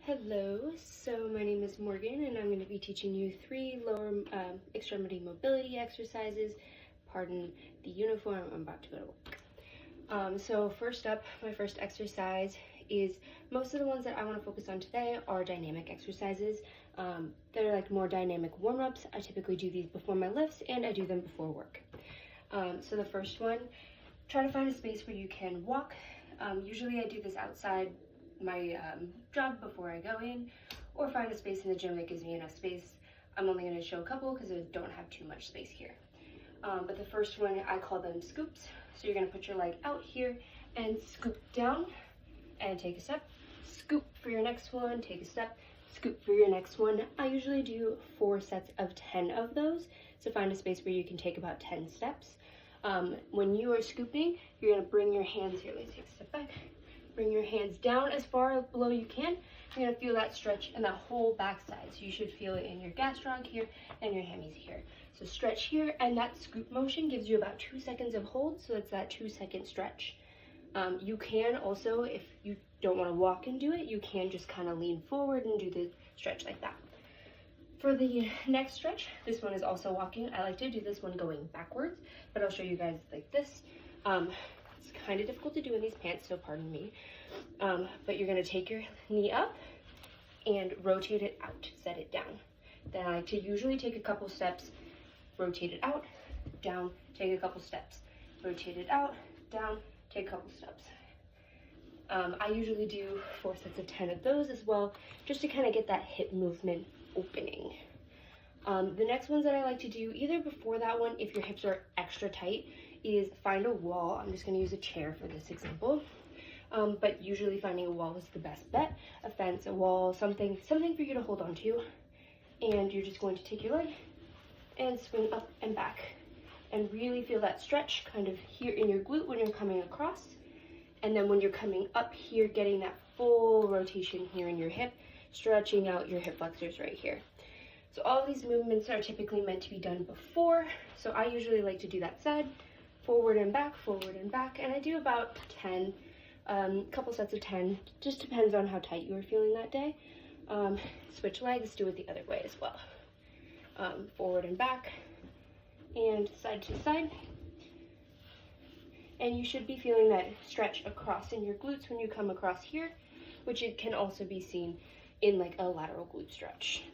Hello, so my name is Morgan and I'm going to be teaching you 3 lower extremity mobility exercises. Pardon the uniform, I'm about to go to work. So first up, my first exercise is, most of the ones that I want to focus on today are dynamic exercises. They're like more dynamic warm-ups. I typically do these before my lifts and I do them before work. So the first one, try to find a space where you can walk. Usually I do this outside my job before I go in, or find a space in the gym that gives me enough space. I'm only going to show a couple because I don't have too much space here. But the first one, I call them scoops. So you're going to put your leg out here and scoop down and take a step. Scoop for your next one, take a step. Scoop for your next one. I usually do 4 sets of 10 of those, so find a space where you can take about 10 steps. When you are scooping, you're going to bring your hands here. Let's take a step back. Bring your hands down as far below you can. You're going to feel that stretch in that whole backside. So you should feel it in your gastroc here and your hammies here. So stretch here, and that scoop motion gives you about 2 seconds of hold, so it's that 2-second stretch. You can also, if you don't want to walk and do it, you can just kind of lean forward and do the stretch like that. For the next stretch, this one is also walking. I like to do this one going backwards, but I'll show you guys like this. It's kind of difficult to do in these pants, so pardon me. But you're going to take your knee up and rotate it out, set it down. Then I like to usually take a couple steps, rotate it out, down, take a couple steps, rotate it out, down, take a couple steps. I usually do 4 sets of 10 of those as well, just to kind of get that hip movement opening. The next ones that I like to do, either before that one, if your hips are extra tight, is find a wall. I'm just going to use a chair for this example, but usually finding a wall is the best bet. A fence, a wall, something for you to hold on to, and you're just going to take your leg and swing up and back, and really feel that stretch kind of here in your glute when you're coming across, and then when you're coming up here, getting that full rotation here in your hip, stretching out your hip flexors right here. So all of these movements are typically meant to be done before, so I usually like to do that side, forward and back, and I do about 10, couple sets of 10, just depends on how tight you are feeling that day. Switch legs, do it the other way as well. Forward and back, and side to side. And you should be feeling that stretch across in your glutes when you come across here, which it can also be seen in like a lateral glute stretch.